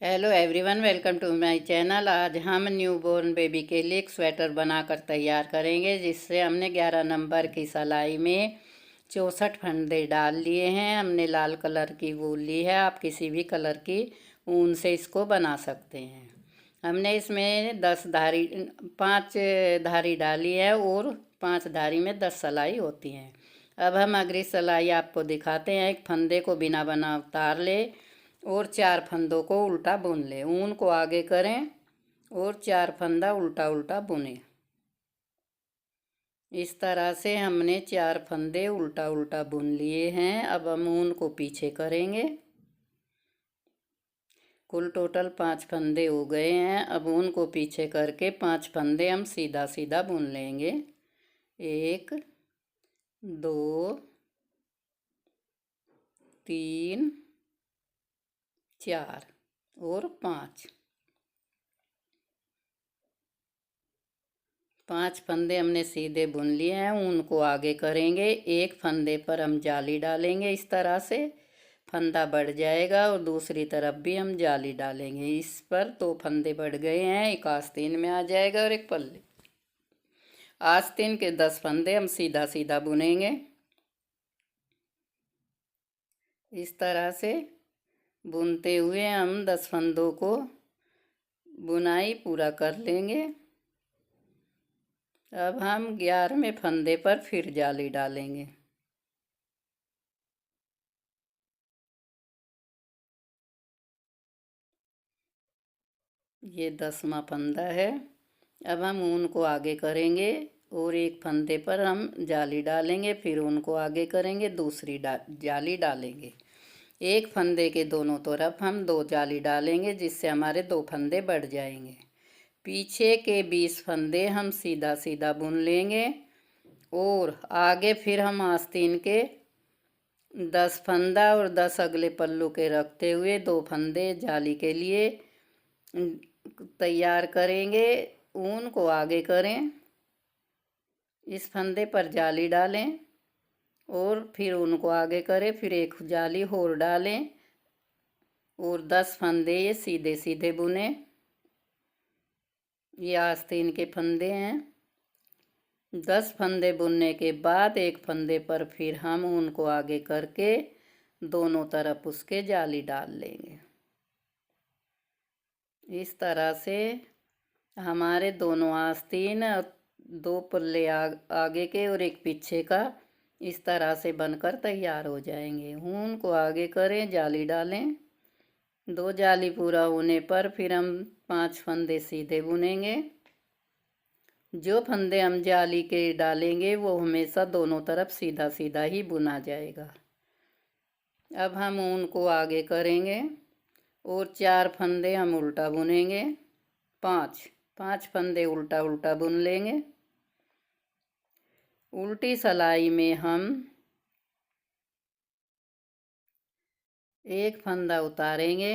Hello everyone, welcome to my channel. आज हम new born baby के लिए एक स्वेटर बनाकर तैयार करेंगे, जिससे हमने 11 नंबर की सिलाई में 64 फंदे डाल लिए हैं। हमने लाल कलर की वूल ली है, आप किसी भी कलर की ऊन से इसको बना सकते हैं। हमने इसमें 5 धारी डाली है और 5 धारी में 10 सिलाई होती हैं। अब हम अगली सिलाई आपको दिखाते हैं। एक फंदे को बिना बना उतार ले और 4 फंदों को उल्टा बुन ले। ऊन को आगे करें और 4 फंदा उल्टा उल्टा बुने। इस तरह से हमने 4 फंदे उल्टा उल्टा बुन लिए हैं। अब हम ऊन को पीछे करेंगे। कुल टोटल 5 फंदे हो गए हैं। अब ऊन को पीछे करके 5 फंदे हम सीधा सीधा बुन लेंगे। 1 2 3 4 और 5 फंदे हमने सीधे बुन लिए हैं। ऊन को आगे करेंगे। एक फंदे पर हम जाली डालेंगे। इस तरह से फंदा बढ़ जाएगा और दूसरी तरफ भी हम जाली डालेंगे। इस पर 2 फंदे बढ़ गए हैं। एक आस्तीन में आ जाएगा और एक पल्ले। आस्तीन के 10 फंदे हम सीधा सीधा बुनेंगे। इस तरह से बुनते हुए हम 10 फंदों को बुनाई पूरा कर लेंगे। अब हम 11वें फंदे पर फिर जाली डालेंगे। ये 10वां फंदा है। अब हम ऊन को आगे करेंगे और एक फंदे पर हम जाली डालेंगे। फिर ऊन को आगे करेंगे, दूसरी जाली डालेंगे। एक फंदे के दोनों तरफ हम 2 जाली डालेंगे, जिससे हमारे 2 फंदे बढ़ जाएंगे। पीछे के 20 फंदे हम सीधा सीधा बुन लेंगे और आगे फिर हम आस्तीन के 10 फंदा और 10 अगले पल्लू के रखते हुए 2 फंदे जाली के लिए तैयार करेंगे। ऊन को आगे करें, इस फंदे पर जाली डालें और फिर ऊन को आगे करें। फिर एक जाली और डालें और 10 फंदे ये सीधे सीधे बुने। ये आस्तीन के फंदे हैं। 10 फंदे बुनने के बाद एक फंदे पर फिर हम ऊन को आगे करके दोनों तरफ उसके जाली डाल लेंगे। इस तरह से हमारे दोनों आस्तीन 2 पल्ले आगे के और एक पीछे का इस तरह से बनकर तैयार हो जाएंगे। ऊन को आगे करें, जाली डालें। 2 जाली पूरा होने पर फिर हम 5 फंदे सीधे बुनेंगे। जो फंदे हम जाली के डालेंगे वो हमेशा दोनों तरफ सीधा सीधा ही बुना जाएगा। अब हम ऊन को आगे करेंगे और 4 फंदे हम उल्टा बुनेंगे। 5 फंदे उल्टा उल्टा बुन लेंगे। उल्टी सिलाई में हम एक फंदा उतारेंगे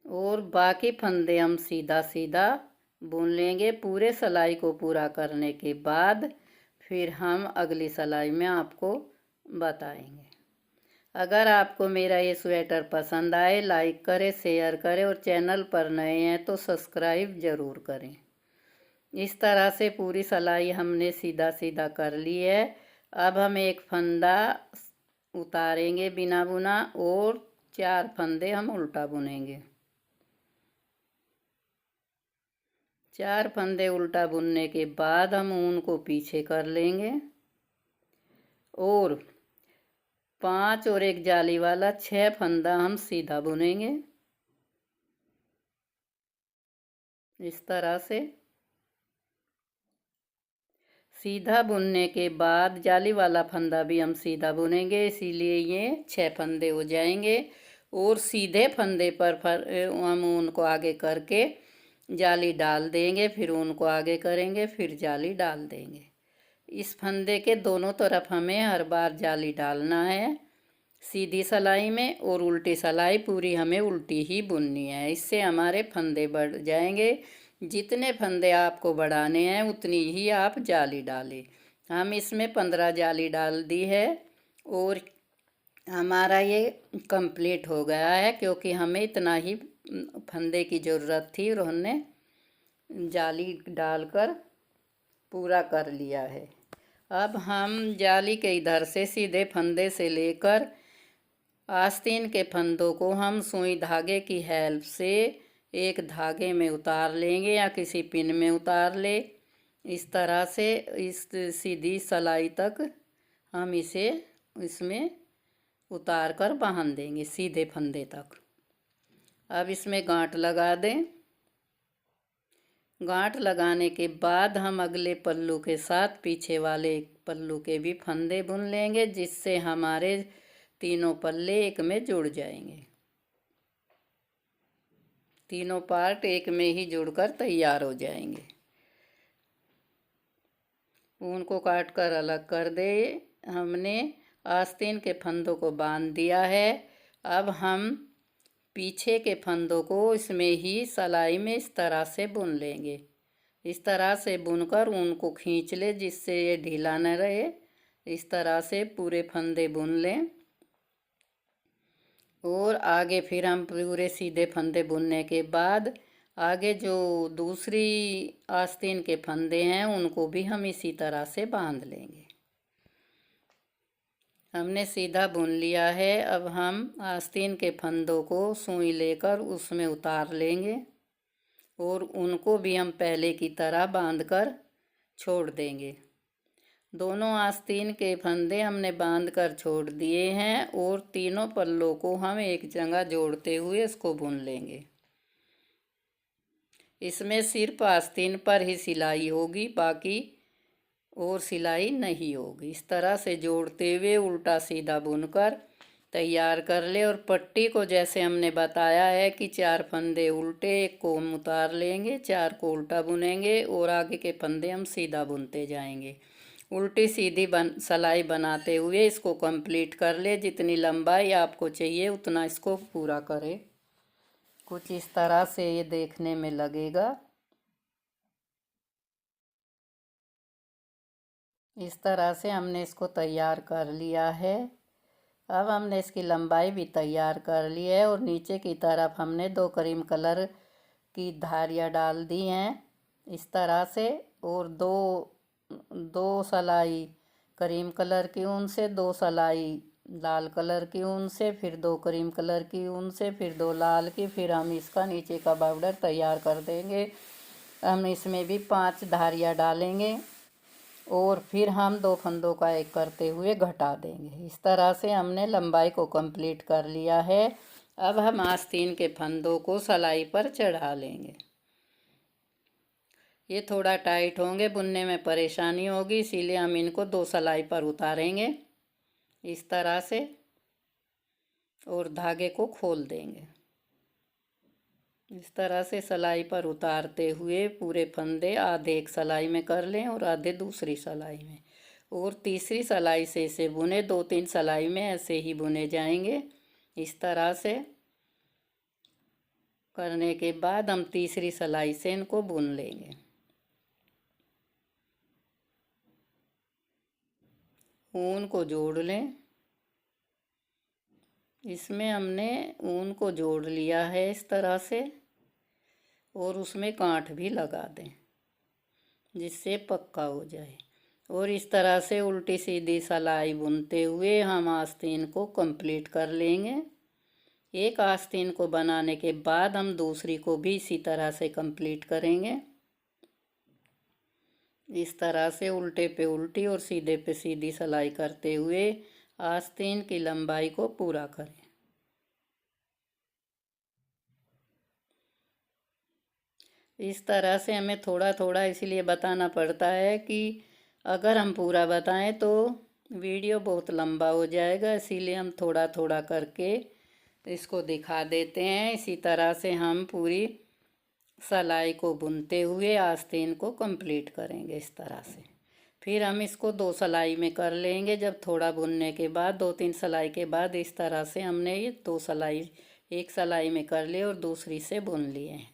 और बाकी फंदे हम सीधा सीधा बुन लेंगे। पूरे सिलाई को पूरा करने के बाद फिर हम अगली सिलाई में आपको बताएंगे। अगर आपको मेरा ये स्वेटर पसंद आए, लाइक करें, शेयर करें और चैनल पर नए हैं तो सब्सक्राइब ज़रूर करें। इस तरह से पूरी सिलाई हमने सीधा सीधा कर ली है। अब हम एक फंदा उतारेंगे बिना बुना और 4 फंदे हम उल्टा बुनेंगे। 4 फंदे उल्टा बुनने के बाद हम ऊन को पीछे कर लेंगे और 5 और एक जाली वाला 6 फंदा हम सीधा बुनेंगे। इस तरह से सीधा बुनने के बाद जाली वाला फंदा भी हम सीधा बुनेंगे, इसीलिए ये 6 फंदे हो जाएंगे। और सीधे फंदे पर हम ऊन को आगे करके जाली डाल देंगे। फिर ऊन को आगे करेंगे, फिर जाली डाल देंगे। इस फंदे के दोनों तरफ हमें हर बार जाली डालना है सीधी सिलाई में, और उल्टी सिलाई पूरी हमें उल्टी ही बुननी है। इससे हमारे फंदे बढ़ जाएंगे। जितने फंदे आपको बढ़ाने हैं उतनी ही आप जाली डालें। हम इसमें 15 जाली डाल दी है और हमारा ये कंप्लीट हो गया है, क्योंकि हमें इतना ही फंदे की ज़रूरत थी और हमने जाली डालकर पूरा कर लिया है। अब हम जाली के इधर से सीधे फंदे से लेकर आस्तीन के फंदों को हम सुई धागे की हेल्प से एक धागे में उतार लेंगे या किसी पिन में उतार ले। इस तरह से इस सीधी सलाई तक हम इसे इसमें उतार कर बांध देंगे सीधे फंदे तक। अब इसमें गांठ लगा दें। गांठ लगाने के बाद हम अगले पल्लू के साथ पीछे वाले पल्लू के भी फंदे बुन लेंगे, जिससे हमारे तीनों पल्ले एक में जुड़ जाएंगे। तीनों पार्ट एक में ही जुड़कर तैयार हो जाएंगे। ऊन को काट कर अलग कर दे। हमने आस्तीन के फंदों को बांध दिया है। अब हम पीछे के फंदों को इसमें ही सलाई में इस तरह से बुन लेंगे। इस तरह से बुनकर ऊन को खींच ले, जिससे ये ढीला न रहे। इस तरह से पूरे फंदे बुन लें और आगे फिर हम पूरे सीधे फंदे बुनने के बाद आगे जो दूसरी आस्तीन के फंदे हैं उनको भी हम इसी तरह से बांध लेंगे। हमने सीधा बुन लिया है। अब हम आस्तीन के फंदों को सुई लेकर उसमें उतार लेंगे और उनको भी हम पहले की तरह बांधकर छोड़ देंगे। दोनों आस्तीन के फंदे हमने बांधकर छोड़ दिए हैं और तीनों पल्लों को हम एक जगह जोड़ते हुए इसको बुन लेंगे। इसमें सिर्फ आस्तीन पर ही सिलाई होगी, बाकी और सिलाई नहीं होगी। इस तरह से जोड़ते हुए उल्टा सीधा बुनकर तैयार कर ले। और पट्टी को जैसे हमने बताया है कि 4 फंदे उल्टे, एक को हम उतार लेंगे, 4 को उल्टा बुनेंगे और आगे के फंदे हम सीधा बुनते जाएंगे। उल्टी सीधी सलाई बनाते हुए इसको कंप्लीट कर ले। जितनी लंबाई आपको चाहिए उतना इसको पूरा करें। कुछ इस तरह से ये देखने में लगेगा। इस तरह से हमने इसको तैयार कर लिया है। अब हमने इसकी लंबाई भी तैयार कर ली है और नीचे की तरफ हमने 2 क्रीम कलर की धारियाँ डाल दी हैं इस तरह से। और दो सलाई क्रीम कलर की ऊन से, 2 सलाई लाल कलर की ऊन से, फिर 2 क्रीम कलर की ऊन से, फिर 2 लाल की, फिर हम इसका नीचे का बॉर्डर तैयार कर देंगे। हम इसमें भी 5 धारियाँ डालेंगे और फिर हम 2 फंदों का एक करते हुए घटा देंगे। इस तरह से हमने लंबाई को कंप्लीट कर लिया है। अब हम आस्तीन के फंदों को सलाई पर चढ़ा लेंगे। ये थोड़ा टाइट होंगे, बुनने में परेशानी होगी, इसीलिए हम इनको 2 सलाई पर उतारेंगे इस तरह से और धागे को खोल देंगे। इस तरह से सलाई पर उतारते हुए पूरे फंदे आधे एक सलाई में कर लें और आधे दूसरी सलाई में, और तीसरी सलाई से इसे बुने। 2-3 सलाई में ऐसे ही बुने जाएंगे। इस तरह से करने के बाद हम तीसरी सलाई से इनको बुन लेंगे। ऊन को जोड़ लें। इसमें हमने ऊन को जोड़ लिया है इस तरह से और उसमें गांठ भी लगा दें जिससे पक्का हो जाए। और इस तरह से उल्टी सीधी सलाई बुनते हुए हम आस्तीन को कंप्लीट कर लेंगे। एक आस्तीन को बनाने के बाद हम दूसरी को भी इसी तरह से कंप्लीट करेंगे। इस तरह से उल्टे पे उल्टी और सीधे पे सीधी सलाई करते हुए आस्तीन की लंबाई को पूरा करें। इस तरह से हमें थोड़ा थोड़ा इसलिए बताना पड़ता है कि अगर हम पूरा बताएं तो वीडियो बहुत लंबा हो जाएगा, इसीलिए हम थोड़ा थोड़ा करके इसको दिखा देते हैं। इसी तरह से हम पूरी सलाई को बुनते हुए आस्तीन को कंप्लीट करेंगे इस तरह से। फिर हम इसको 2 सलाई में कर लेंगे। जब थोड़ा बुनने के बाद 2-3 सलाई के बाद इस तरह से हमने ये 2 सलाई एक सलाई में कर लिए और दूसरी से बुन लिए हैं।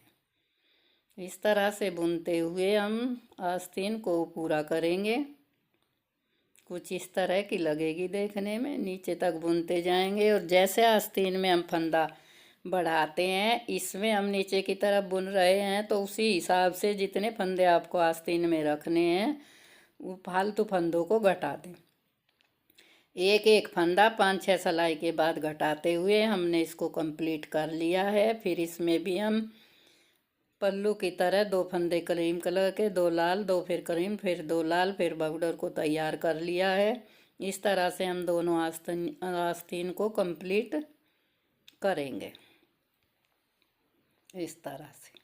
इस तरह से बुनते हुए हम आस्तीन को पूरा करेंगे। कुछ इस तरह की लगेगी देखने में। नीचे तक बुनते जाएंगे और जैसे आस्तीन में हम फंदा बढ़ाते हैं, इसमें हम नीचे की तरफ बुन रहे हैं, तो उसी हिसाब से जितने फंदे आपको आस्तीन में रखने हैं वो फालतू फंदों को घटा दें। एक एक फंदा 5-6 सिलाई के बाद घटाते हुए हमने इसको कंप्लीट कर लिया है। फिर इसमें भी हम पल्लू की तरह 2 फंदे क्रीम कलर के, 2 लाल, 2 फिर क्रीम, फिर 2 लाल, फिर बॉर्डर को तैयार कर लिया है। इस तरह से हम दोनों आस्तीन को कंप्लीट करेंगे। इस तरह से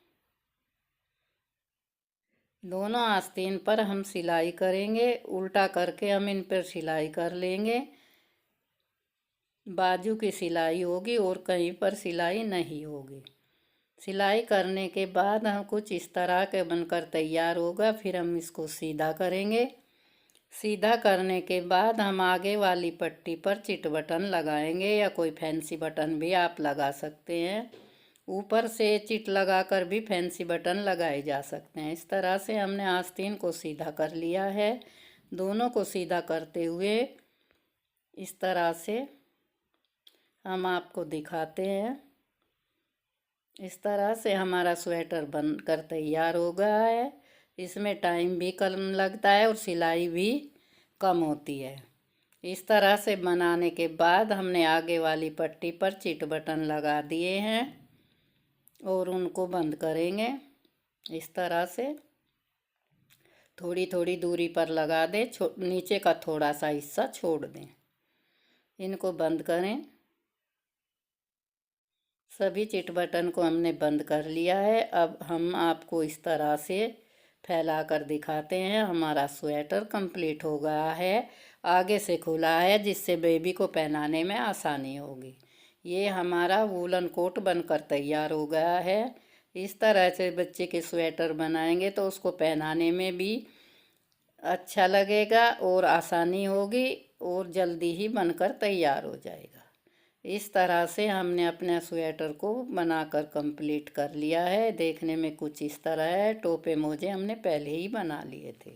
दोनों आस्तीन पर हम सिलाई करेंगे। उल्टा करके हम इन पर सिलाई कर लेंगे। बाजू की सिलाई होगी और कहीं पर सिलाई नहीं होगी। सिलाई करने के बाद हम कुछ इस तरह के बनकर तैयार होगा। फिर हम इसको सीधा करेंगे। सीधा करने के बाद हम आगे वाली पट्टी पर चिट बटन लगाएंगे, या कोई फैंसी बटन भी आप लगा सकते हैं। ऊपर से चिट लगाकर भी फैंसी बटन लगाए जा सकते हैं। इस तरह से हमने आस्तीन को सीधा कर लिया है। दोनों को सीधा करते हुए इस तरह से हम आपको दिखाते हैं। इस तरह से हमारा स्वेटर बनकर तैयार हो गया है। इसमें टाइम भी कम लगता है और सिलाई भी कम होती है। इस तरह से बनाने के बाद हमने आगे वाली पट्टी पर चिट बटन लगा दिए हैं और उनको बंद करेंगे। इस तरह से थोड़ी थोड़ी दूरी पर लगा दें, नीचे का थोड़ा सा हिस्सा छोड़ दें। इनको बंद करें। सभी चिट बटन को हमने बंद कर लिया है। अब हम आपको इस तरह से फैला कर दिखाते हैं। हमारा स्वेटर कंप्लीट हो गया है। आगे से खुला है जिससे बेबी को पहनाने में आसानी होगी। ये हमारा वूलन कोट बनकर तैयार हो गया है। इस तरह से बच्चे के स्वेटर बनाएंगे तो उसको पहनाने में भी अच्छा लगेगा और आसानी होगी और जल्दी ही बनकर तैयार हो जाएगा। इस तरह से हमने अपने स्वेटर को बनाकर कंप्लीट कर लिया है। देखने में कुछ इस तरह है। टोपे मोजे हमने पहले ही बना लिए थे।